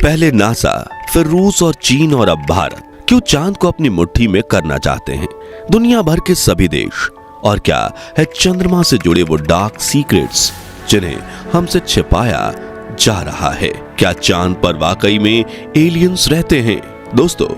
पहले नासा, फिर रूस और चीन और अब भारत क्यों चांद को अपनी मुट्ठी में करना चाहते हैं? दुनिया भर के सभी देश, और क्या है चंद्रमा से जुड़े वो डार्क सीक्रेट्स जिन्हें हमसे छिपाया जा रहा है? क्या चांद पर वाकई में एलियंस रहते हैं? दोस्तों,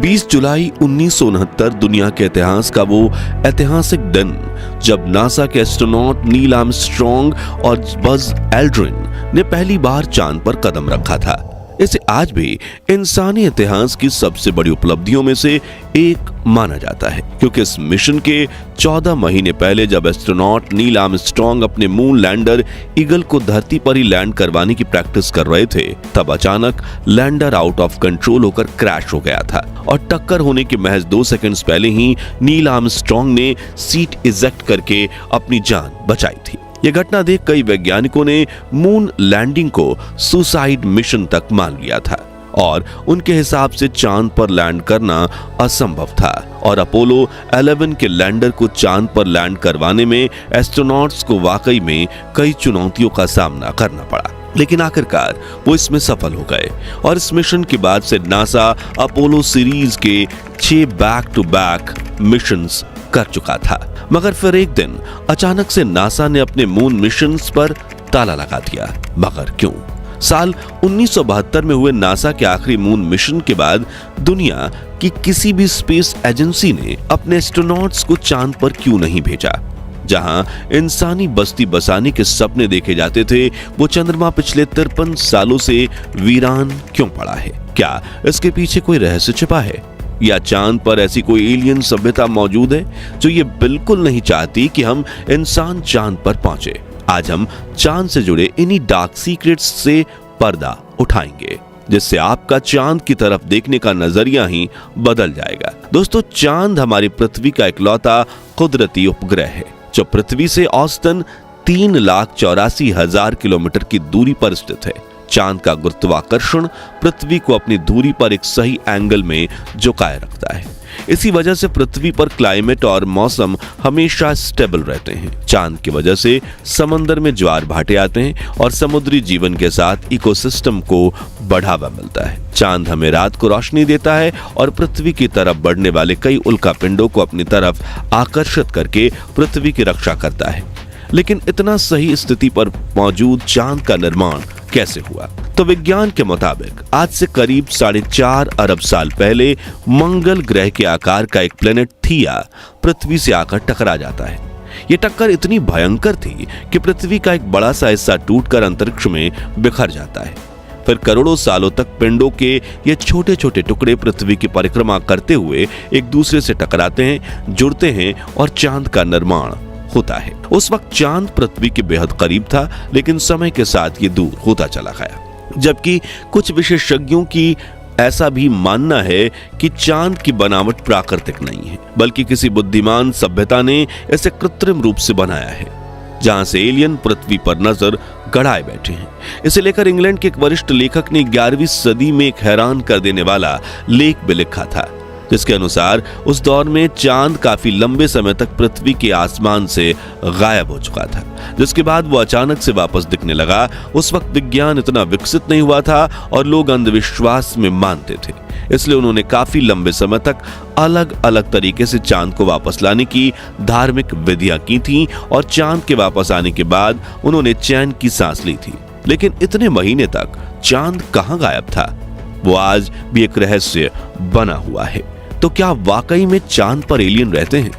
20 जुलाई 1969 दुनिया के इतिहास का वो ऐतिहासिक दिन जब नासा के एस्ट्रोनॉट नील आर्मस्ट्रॉन्ग और बज एल्ड्रिन ने पहली बार चांद पर कदम रखा था। इसे आज भी इंसानी इतिहास की सबसे बड़ी उपलब्धियों में से एक माना जाता है, क्योंकि इस मिशन के 14 महीने पहले जब एस्ट्रोनॉट नील आर्मस्ट्रॉन्ग अपने मून लैंडर ईगल को धरती पर ही लैंड करवाने की प्रैक्टिस कर रहे थे, तब अचानक लैंडर आउट ऑफ कंट्रोल होकर क्रैश हो गया था और टक्कर होने के महज 2 सेकंड्स पहले ही नील आर्मस्ट्रॉन्ग ने सीट इजेक्ट करके अपनी जान बचाई थी। यह घटना देख कई वैज्ञानिकों ने मून लैंडिंग को सुसाइड मिशन तक मान लिया था और उनके हिसाब से चांद पर लैंड करना असंभव था और अपोलो 11 के लैंडर को चांद पर लैंड करवाने में एस्ट्रोनॉट्स को वाकई में कई चुनौतियों का सामना करना पड़ा, लेकिन आखिरकार वो इसमें सफल हो गए और इस मिशन के बाद से नासा अपोलो सीरीज के 6 बैक टू बैक मिशंस कर चुका था। मगर फिर एक दिन अचानक से नासा ने अपने मून मिशंस पर ताला लगा दिया। मगर क्यों? साल 1972 में हुए नासा के आखिरी मून मिशन के बाद दुनिया की किसी भी स्पेस एजेंसी ने अपने एस्ट्रोनॉट्स को चांद पर क्यों नहीं भेजा? जहां इंसानी बस्ती बसाने के सपने देखे जाते थे, वो चंद्रमा पिछले 53 सालों से वीरान क्यों पड़ा है? क्या इसके पीछे कोई रहस्य छिपा है या चांद पर ऐसी कोई एलियन सभ्यता मौजूद है जो ये बिल्कुल नहीं चाहती कि हम इंसान चांद पर पहुंचे? आज हम चांद से जुड़े इन्हीं डार्क सीक्रेट्स से पर्दा उठाएंगे, जिससे आपका चांद की तरफ देखने का नजरिया ही बदल जाएगा। दोस्तों, चांद हमारी पृथ्वी का इकलौता कुदरती उपग्रह है जो पृथ्वी से औसतन 3,84,000 किलोमीटर की दूरी पर स्थित है। चांद का गुरुत्वाकर्षण पृथ्वी को अपनी धुरी पर एक सही एंगल में झुकाए रखता है। इसी वजह से पृथ्वी पर क्लाइमेट और मौसम हमेशा स्टेबल रहते हैं। चांद की वजह से समंदर में ज्वार भाटे आते हैं और समुद्री जीवन के साथ इकोसिस्टम को बढ़ावा मिलता है। चांद हमें रात को रोशनी देता है और पृथ्वी की तरफ बढ़ने वाले कई उल्कापिंडों को अपनी तरफ आकर्षित करके पृथ्वी की रक्षा करता है। लेकिन इतना सही स्थिति पर मौजूद चांद का निर्माण कैसे हुआ? तो विज्ञान के मुताबिक आज से करीब 4.5 अरब साल पहले मंगल ग्रह के आकार का एक प्लेनेट थिया पृथ्वी से आकर टकरा जाता है। यह टक्कर इतनी भयंकर थी कि पृथ्वी का एक बड़ा सा हिस्सा टूटकर अंतरिक्ष में बिखर जाता है। फिर करोड़ों सालों तक पिंडों के ये छोटे छोटे टुकड़े पृथ्वी की परिक्रमा करते हुए एक दूसरे से टकराते हैं, जुड़ते हैं और चांद का निर्माण होता है। उस वक्त चांद पृथ्वी के बेहद करीब था, लेकिन समय के साथ ये दूर होता चला गया। जबकि कुछ विशेषज्ञों की ऐसा भी मानना है कि चांद की बनावट प्राकृतिक नहीं है, बल्कि किसी बुद्धिमान सभ्यता ने इसे कृत्रिम रूप से बनाया है, जहां से एलियन पृथ्वी पर नजर गड़ाए बैठे हैं। इसे लेकर इंग्लैंड के एक वरिष्ठ लेखक ने 11वीं सदी में एक हैरान कर देने वाला लेख भी लिखा था, जिसके अनुसार उस दौर में चांद काफी लंबे समय तक पृथ्वी के आसमान से गायब हो चुका था, जिसके बाद वो अचानक से वापस दिखने लगा। उस वक्त विज्ञान इतना विकसित नहीं हुआ था और लोग अंधविश्वास में मानते थे, इसलिए उन्होंने काफी लंबे समय तक अलग अलग तरीके से चांद को वापस लाने की धार्मिक विधियां की थी और चांद के वापस आने के बाद उन्होंने चैन की सांस ली थी। लेकिन इतने महीने तक चांद कहां गायब था, वो आज भी एक रहस्य बना हुआ है। तो क्या वाकई में चांद पर एलियन रहते हैं?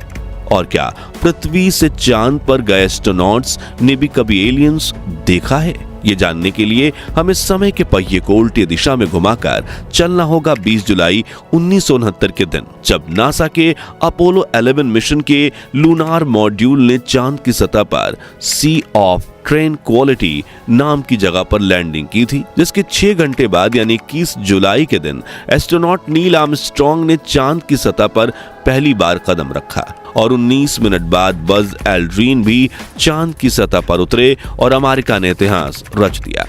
और क्या पृथ्वी से चांद पर गए एस्ट्रोनॉट्स ने भी कभी एलियंस देखा है? ये जानने के लिए हमें समय के पहिए को उल्टी दिशा में घुमाकर चलना होगा 20 जुलाई 1969 के दिन, जब नासा के अपोलो 11 मिशन के लूनार मॉड्यूल ने चांद की सतह पर सी ऑफ ट्रैंक्विलिटी नाम की जगह पर लैंडिंग की थी, जिसके 6 घंटे बाद यानी 21 जुलाई के दिन एस्ट्रोनॉट नील आर्मस्ट्रॉन्ग ने चांद की सतह पर पहली बार कदम रखा और 19 मिनट बाद बज एल्ड्रिन भी चांद की सतह पर उतरे और अमेरिका ने इतिहास रच दिया।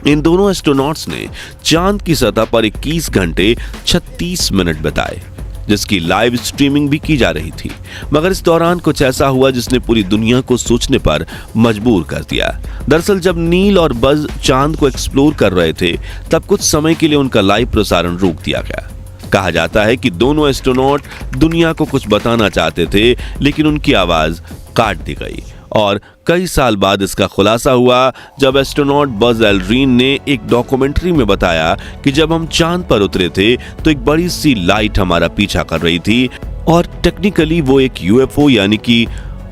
इन दोनों एस्ट्रोनॉट्स ने चांद की सतह पर 21 घंटे 36 मिनट बिताए, जिसकी लाइव स्ट्रीमिंग भी की जा रही थी। मगर इस दौरान कुछ ऐसा हुआ जिसने पूरी दुनिया को सोचने पर मजबूर कर दिया। दरअसल जब नील और बज चांद को एक्सप्लोर कर रहे थे, तब कुछ समय के लिए उनका लाइव प्रसारण रोक दिया गया। कहा जाता है कि दोनों एस्ट्रोनॉट दुनिया को कुछ बताना चाहते थे, लेकिन उनकी आवाज काट दी गई और कई साल बाद इसका खुलासा हुआ जब एस्ट्रोनॉट बज एल्ड्रिन ने एक डॉक्यूमेंट्री में बताया कि जब हम चांद पर उतरे थे तो एक बड़ी सी लाइट हमारा पीछा कर रही थी और टेक्निकली वो एक यूएफओ यानी कि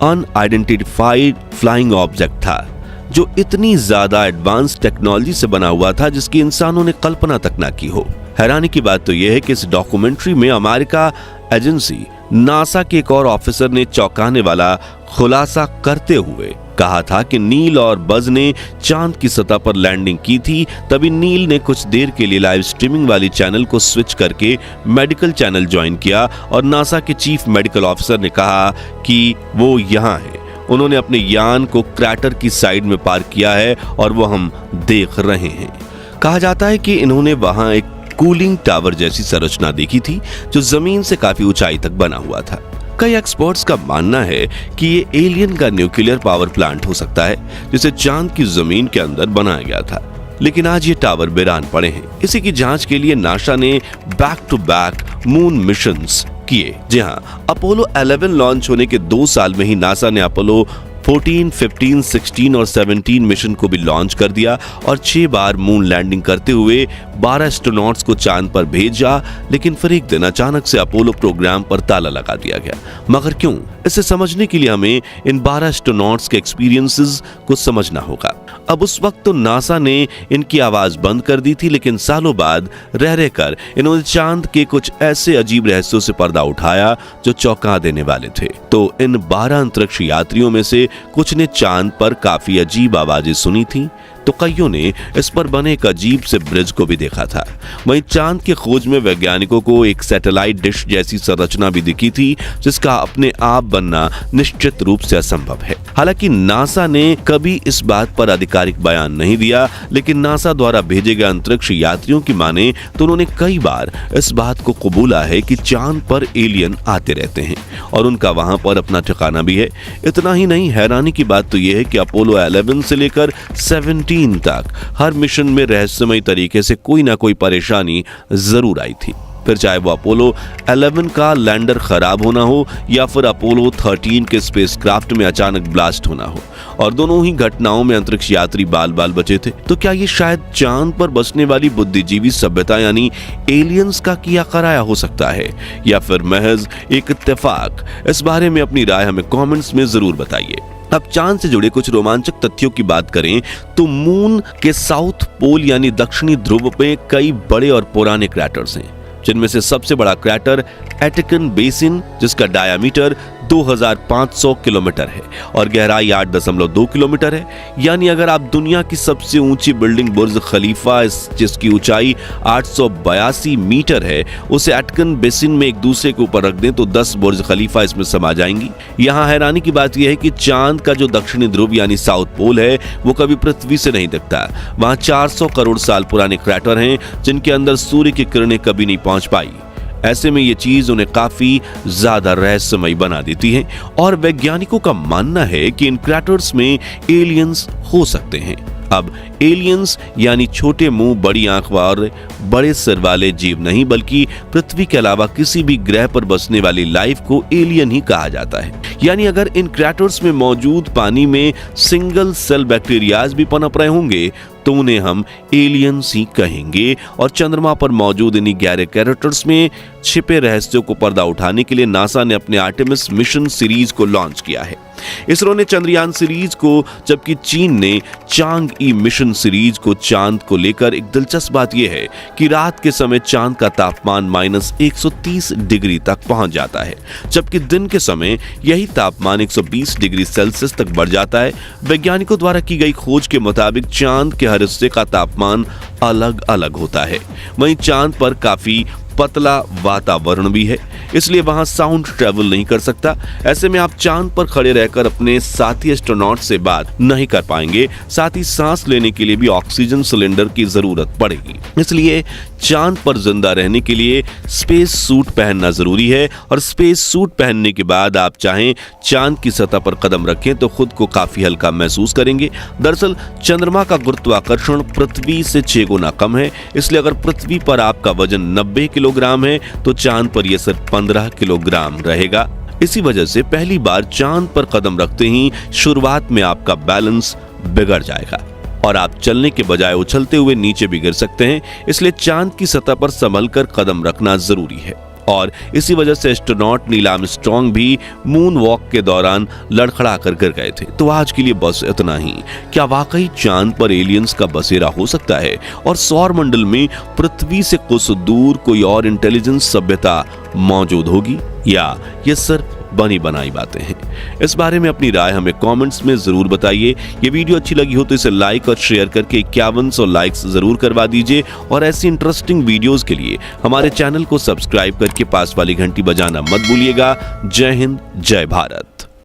अनआइडेंटिफाइड फ्लाइंग ऑब्जेक्ट था, जो इतनी ज्यादा एडवांस टेक्नोलॉजी से बना हुआ था जिसकी इंसानों ने कल्पना तक ना की हो। हैरानी की बात तो यह है कि इस डॉक्यूमेंट्री में अमेरिका एजेंसी नासा के एक और ऑफिसर ने चौंकाने वाला खुलासा करते हुए कहा था कि नील और बज ने चांद की सतह पर लैंडिंग की थी। तभी नील ने कुछ देर के लिए लाइव स्ट्रीमिंग वाली चैनल को स्विच करके मेडिकल चैनल ज्वाइन किया और नासा के चीफ मेडिकल ऑफिसर ने कहा कि वो यहाँ है। उन्होंने अपने यान को क्रैटर की साइड में पार्क किया है और वो हम देख रहे हैं। कहा जाता है कि इन्होंने वहां एक कूलिंग टावर जैसी संरचना देखी थी जो जमीन से काफी ऊंचाई तक बना हुआ था। कई एक्सपर्ट्स का मानना है कि ये एलियन का न्यूक्लियर पावर प्लांट हो सकता है जिसे चांद की जमीन के अंदर बनाया गया था, लेकिन आज ये टावर वीरान पड़े हैं। इसी की जांच के लिए नासा ने back to back moon missions किए। जी हां, अपोलो 11 लॉन्च होने के 2 साल में ही नासा ने अपोलो 14, 15, 16 और 17 मिशन को भी लॉन्च कर दिया और 6 बार मून लैंडिंग करते हुए 12 एस्ट्रोनॉट्स को चांद पर भेजा। लेकिन फिर एक दिन अचानक से अपोलो प्रोग्राम पर ताला लगा दिया गया। मगर क्यों? इसे समझने के लिए हमें इन 12 एस्ट्रोनॉट्स के एक्सपीरियंसेस को समझना होगा। अब उस वक्त तो नासा ने इनकी आवाज बंद कर दी थी, लेकिन सालों बाद रह रहकर इन्होंने चांद के कुछ ऐसे अजीब रहस्यों से पर्दा उठाया जो चौंका देने वाले थे। तो इन 12 अंतरिक्ष यात्रियों में से कुछ ने चांद पर काफी अजीब आवाजें सुनी थी, तो कईयों ने इस पर बने एक अजीब से ब्रिज को भी देखा था। वहीं चांद की खोज में वैज्ञानिकों को एक सैटेलाइट डिश जैसी संरचना भी दिखी थी जिसका अपने आप बनना निश्चित रूप से असंभव है। हालांकि नासा ने कभी इस बात पर आधिकारिक बयान नहीं दिया, लेकिन नासा द्वारा भेजे गए अंतरिक्ष यात्रियों की माने तो उन्होंने कई बार इस बात को कबूला है कि चांद पर एलियन आते रहते हैं और उनका वहां पर अपना ठिकाना भी है। इतना ही नहीं, हैरानी की बात तो यह है कि अपोलो 11 से लेकर 17 तक हर मिशन में रहस्यमय तरीके से कोई ना कोई परेशानी जरूर आई थी। फिर चाहे वो अपोलो 11 का लैंडर खराब होना हो या फिर अपोलो 13 के स्पेसक्राफ्ट में अचानक ब्लास्ट होना हो, और दोनों ही घटनाओं में अंतरिक्ष यात्री बाल बाल बचे थे। तो क्या ये शायद चांद पर बसने वाली बुद्धिजीवी सभ्यता यानी एलियंस का किया कराया हो सकता है, या फिर महज एक इत्तेफाक? इस बारे में अपनी राय हमें कमेंट्स में जरूर बताइए। अब चांद से जुड़े कुछ रोमांचक तथ्यों की बात करें तो मून के साउथ पोल यानी दक्षिणी ध्रुव पे कई बड़े और पुराने क्रैटर्स हैं, जिनमें से सबसे बड़ा क्रैटर एटिकन बेसिन, जिसका डायामीटर 2500 किलोमीटर है और गहराई 8.2 किलोमीटर है। यानी अगर आप दुनिया की सबसे ऊंची बिल्डिंग बुर्ज खलीफा जिसकी ऊंचाई 882 मीटर है, उसे एटिकन बेसिन में एक दूसरे के ऊपर रख दें तो 10 बुर्ज खलीफा इसमें समा जाएंगी। यहाँ हैरानी की बात यह है कि चांद का जो दक्षिणी ध्रुव यानी साउथ पोल है वो कभी पृथ्वी से नहीं दिखता। वहां 400 करोड़ साल पुराने क्रैटर हैं जिनके अंदर सूर्य की किरणें कभी नहीं पहुंच पाई। ऐसे में ये चीज उन्हें काफी ज्यादा रहस्यमय बना देती है और वैज्ञानिकों का मानना है कि इन क्रैटर्स में एलियंस हो सकते हैं। अब एलियंस यानी छोटे मुंह, बड़ी आंख और बड़े सिर वाले जीव नहीं, बल्कि पृथ्वी के अलावा किसी भी ग्रह पर बसने वाली लाइफ को एलियन ही कहा जाता है। यानी अगर इन क्रैटर्स में मौजूद पानी में सिंगल सेल बैक्टीरियाज भी पनप रहे होंगे तो उन्हें हम एलियंस ही कहेंगे। और चंद्रमा पर मौजूद इन्हीं गहरे क्रैटर्स में छिपे रहस्यों को पर्दा उठाने के लिए नासा ने अपने आर्टेमिस मिशन सीरीज को लॉन्च किया है। इसरो ने चंद्रयान सीरीज को, जबकि चीन ने चांग-ई मिशन सीरीज को। चांद को लेकर एक दिलचस्प बात यह है कि रात के समय चांद का तापमान -130 डिग्री तक पहुंच जाता है, जबकि दिन के समय यही तापमान 120 डिग्री सेल्सियस तक बढ़ जाता है। वैज्ञानिकों द्वारा की गई खोज के मुताबिक चांद के हर हिस्से का तापमान अलग अलग होता है। वहीं चांद पर काफी पतला वातावरण भी है, इसलिए वहां साउंड ट्रेवल नहीं कर सकता। ऐसे में आप चांद पर खड़े रहकर अपने साथी एस्ट्रोनॉट से बात नहीं कर पाएंगे। साथ ही सांस लेने के लिए भी ऑक्सीजन सिलेंडर की जरूरत पड़ेगी। इसलिए चांद पर जिंदा रहने के लिए स्पेस सूट पहनना जरूरी है, और स्पेस सूट पहनने के बाद आप चाहें चांद की सतह पर कदम रखें तो खुद को काफी हल्का महसूस करेंगे। दरअसल चंद्रमा का गुरुत्वाकर्षण पृथ्वी से 6 गुना कम है, इसलिए अगर पृथ्वी पर आपका वजन 90 किलोग्राम है तो चांद पर यह सिर्फ 15 किलोग्राम रहेगा। इसी वजह से पहली बार चांद पर कदम रखते ही शुरुआत में आपका बैलेंस बिगड़ जाएगा और आप चलने के बजाय उछलते हुए नीचे भी गिर सकते हैं। इसलिए चांद की सतह पर संभल कर कदम रखना जरूरी है, और इसी वजह से एस्ट्रोनॉट नील आर्मस्ट्रांग भी मून वॉक के दौरान लड़खड़ा कर गिर गए थे। तो आज के लिए बस इतना ही। क्या वाकई चांद पर एलियंस का बसेरा हो सकता है, और सौर मंडल में पृथ्वी से कुछ दूर कोई और इंटेलिजेंस सभ्यता मौजूद होगी, या ये सिर्फ बनी बनाई बातें हैं? इस बारे में अपनी राय हमें कमेंट्स में जरूर बताइए। ये वीडियो अच्छी लगी हो तो इसे लाइक और शेयर करके 5100 लाइक्स जरूर करवा दीजिए, और ऐसी इंटरेस्टिंग वीडियोस के लिए हमारे चैनल को सब्सक्राइब करके पास वाली घंटी बजाना मत भूलिएगा। जय हिंद, जय भारत।